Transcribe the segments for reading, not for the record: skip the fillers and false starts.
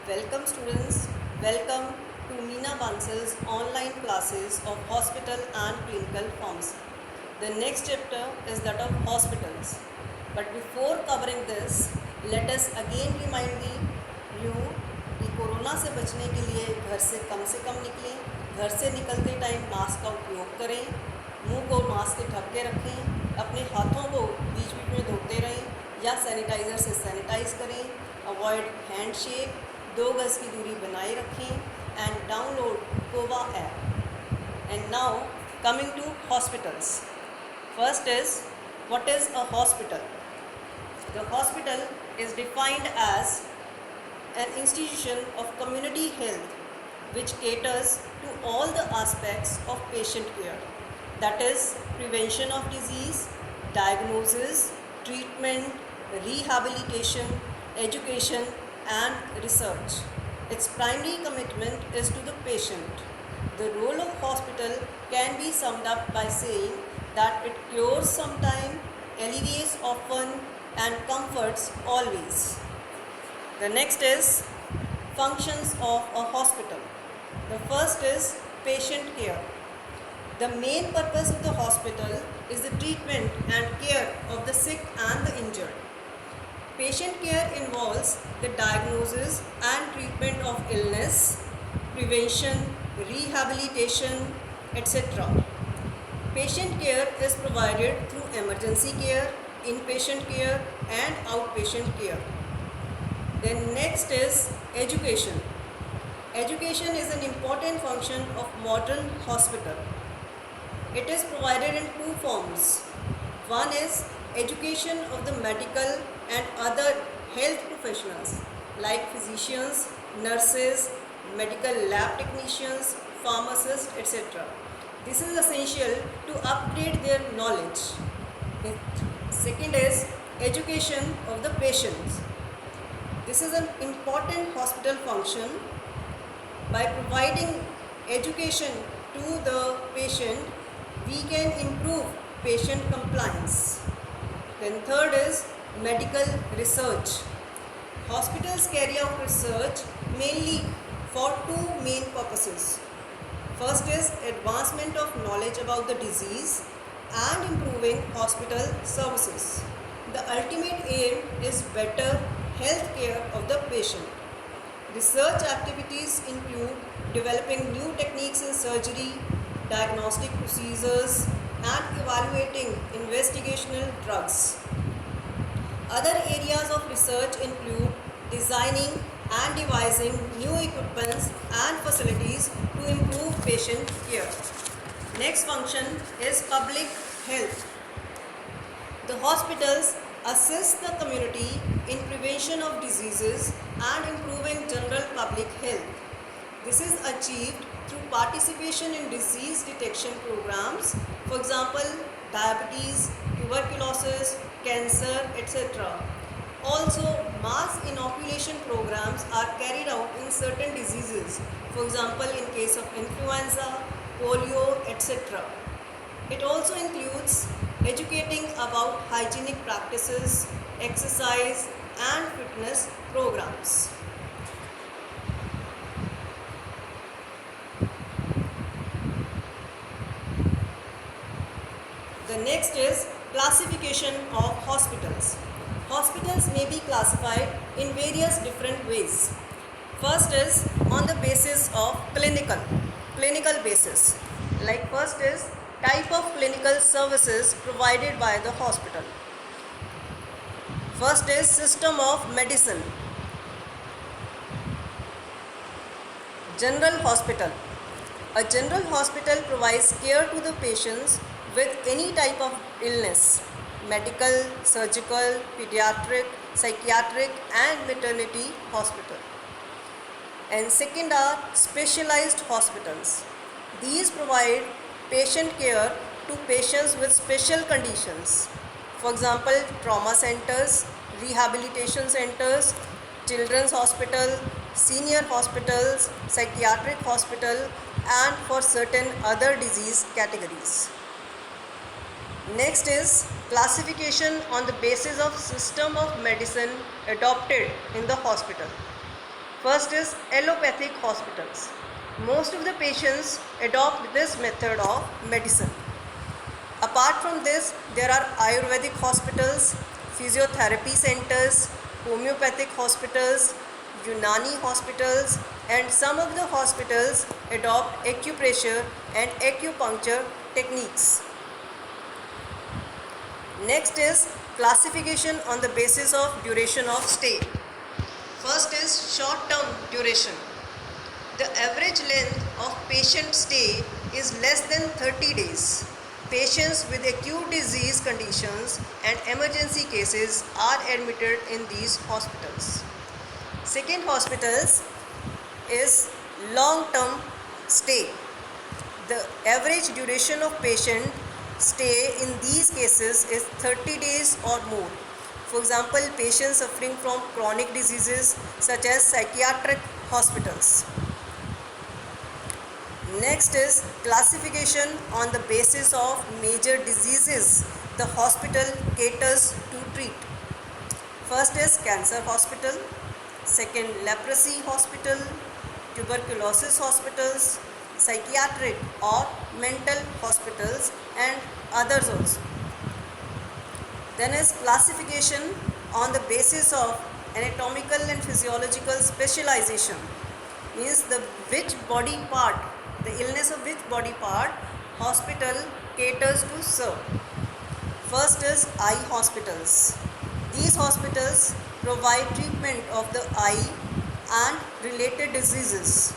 Welcome students, welcome to Meena Bansal's online classes of hospital and clinical pharmacy. The next chapter is that of hospitals. But before covering this, let us again remind you कि corona से बचने के लिए घर से कम निकलें, घर से निकलते टाइम मास्क का उपयोग करें, मुंह को मास्क से ढक के रखें, अपने हाथों को बीच बीच में धोते रहें या सैनिटाइज़र से सैनिटाइज़ करें, अवॉइड हैंडशेक, 2 गज की दूरी बनाए रखें and download COVA app. And now coming to hospitals. First is what is a hospital? The hospital is defined as an institution of community health which caters to all the aspects of patient care, that is prevention of disease, diagnosis, treatment, rehabilitation, education and research. Its primary commitment is to the patient. The role of hospital can be summed up by saying that it cures sometime, alleviates often and comforts always. The next is functions of a hospital. The first is patient care. The main purpose of the hospital is the treatment and care of the sick and the injured. Patient care involves the diagnosis and treatment of illness, prevention, rehabilitation, etc. Patient care is provided through emergency care, inpatient care and outpatient care. Then next is education. Education is an important function of modern hospital. It is provided in 2 forms. One is education of the medical and other health professionals like physicians, nurses, medical lab technicians, pharmacists, etc. This is essential to upgrade their knowledge. Second is education of the patients. This is an important hospital function. By providing education to the patient, we can improve patient compliance. Then third is medical research. Hospitals carry out research mainly for 2 main purposes. First is advancement of knowledge about the disease and improving hospital services. The ultimate aim is better health care of the patient. Research activities include developing new techniques in surgery, diagnostic procedures, and evaluating investigational drugs. Other areas of research include designing and devising new equipments and facilities to improve patient care. Next function is public health. The hospitals assist the community in prevention of diseases and improving general public health. This is achieved through participation in disease detection programs, for example, diabetes, tuberculosis, cancer, etc. Also, mass inoculation programs are carried out in certain diseases, for example, in case of influenza, polio, etc. It also includes educating about hygienic practices, exercise and fitness programs. The next is classification of hospitals. Hospitals may be classified in various different ways. First is on the basis of clinical basis. Like first is type of clinical services provided by the hospital. First is system of medicine. General hospital. A general hospital provides care to the patients with any type of illness: medical, surgical, pediatric, psychiatric and maternity hospital. And second are specialized hospitals. These provide patient care to patients with special conditions. For example, trauma centers, rehabilitation centers, children's hospital, senior hospitals, psychiatric hospital and for certain other disease categories. Next is classification on the basis of system of medicine adopted in the hospital. First is allopathic hospitals. Most of the patients adopt this method of medicine. Apart from this, there are Ayurvedic hospitals, physiotherapy centers, homeopathic hospitals, Unani hospitals, and some of the hospitals adopt acupressure and acupuncture techniques. Next is classification on the basis of duration of stay. First is short-term duration. The average length of patient stay is less than 30 days. Patients with acute disease conditions and emergency cases are admitted in these hospitals. Second hospitals is long-term stay. The average duration of patient stay in these cases is 30 days or more. For example, patients suffering from chronic diseases such as psychiatric hospitals. Next is classification on the basis of major diseases the hospital caters to treat. First is cancer hospital, second leprosy hospital, tuberculosis hospitals, psychiatric or mental hospitals, and others also. Then is classification on the basis of anatomical and physiological specialization, means the illness of which body part hospital caters to serve. First is eye hospitals. These hospitals provide treatment of the eye and related diseases.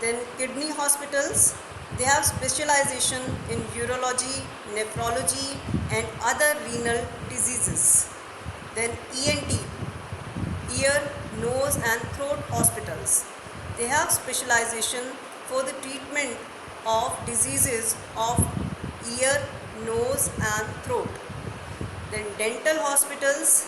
Then kidney hospitals, they have specialization in urology, nephrology and other renal diseases. Then ENT, ear, nose and throat hospitals. They have specialization for the treatment of diseases of ear, nose and throat. Then dental hospitals,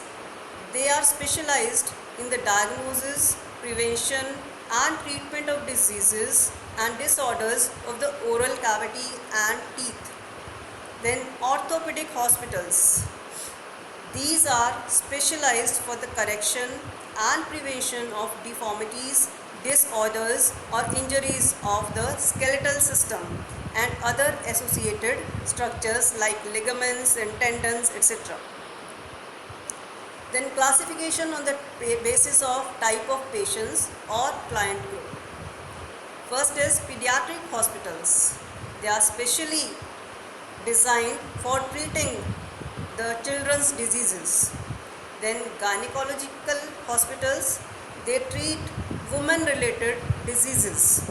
they are specialized in the diagnosis, prevention and treatment of diseases and disorders of the oral cavity and teeth. Then orthopedic hospitals, these are specialized for the correction and prevention of deformities, disorders or injuries of the skeletal system and other associated structures like ligaments and tendons, etc. Then classification on the basis of type of patients or client group. First is pediatric hospitals. They are specially designed for treating the children's diseases. Then gynecological hospitals, they treat women-related diseases.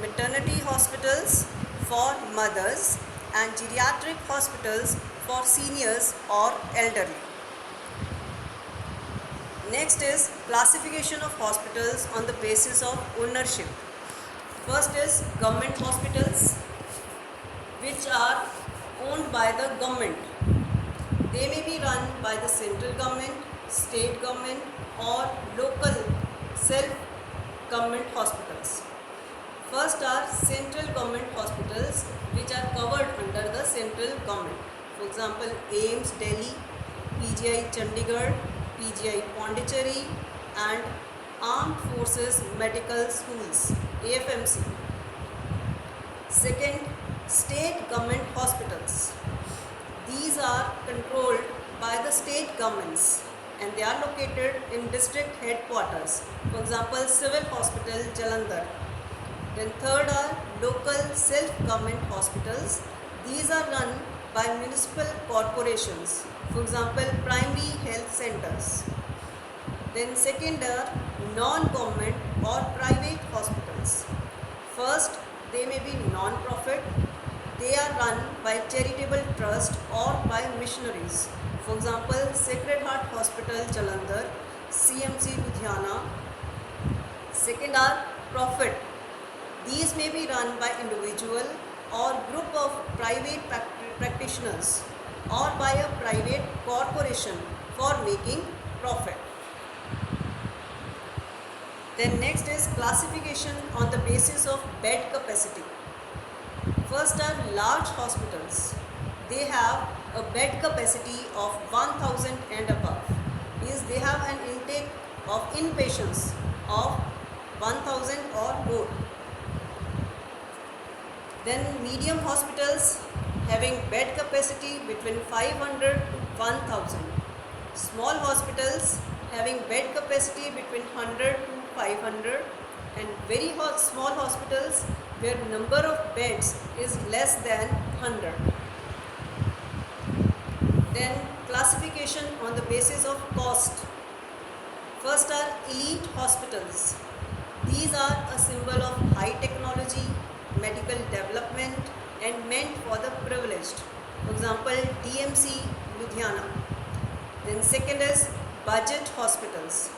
Maternity hospitals for mothers and geriatric hospitals for seniors or elderly. Next is classification of hospitals on the basis of ownership. First is government hospitals, which are owned by the government. They may be run by the central government, state government or local self-government hospitals. First are central government hospitals, which are covered under the central government. For example, AIIMS Delhi, PGI Chandigarh, PGI Pondicherry and Armed Forces Medical Schools, AFMC. Second, state government hospitals. These are controlled by the state governments and they are located in district headquarters. For example, Civil Hospital, Jalandhar. Then third are local self-government hospitals. These are run by municipal corporations. For example, primary health centers. Then second are non-government or private hospitals. First, they may be non-profit. They are run by charitable trust or by missionaries. For example, Sacred Heart Hospital, Jalandhar, CMC Ludhiana. Second are profit. These may be run by individual or group of private practitioners or by a private corporation for making profit. Then next is classification on the basis of bed capacity. First are large hospitals. They have a bed capacity of 1000 and above. Means they have an intake of inpatients of 1000 or more. Then medium hospitals having bed capacity between 500 to 1000. Small hospitals having bed capacity between 100 to 500, and very small hospitals where number of beds is less than 100. Then classification on the basis of cost. First are elite hospitals. These are a symbol of high technology, medical development and meant for the privileged. For example, DMC, Ludhiana. Then second is budget hospitals.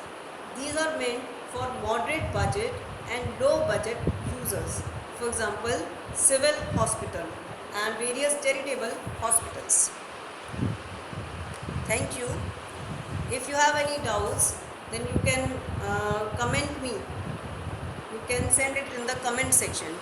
These are meant for moderate budget and low budget users. For example, civil hospital and various charitable hospitals. Thank you. If you have any doubts, then you can comment me. You can send it in the comment section.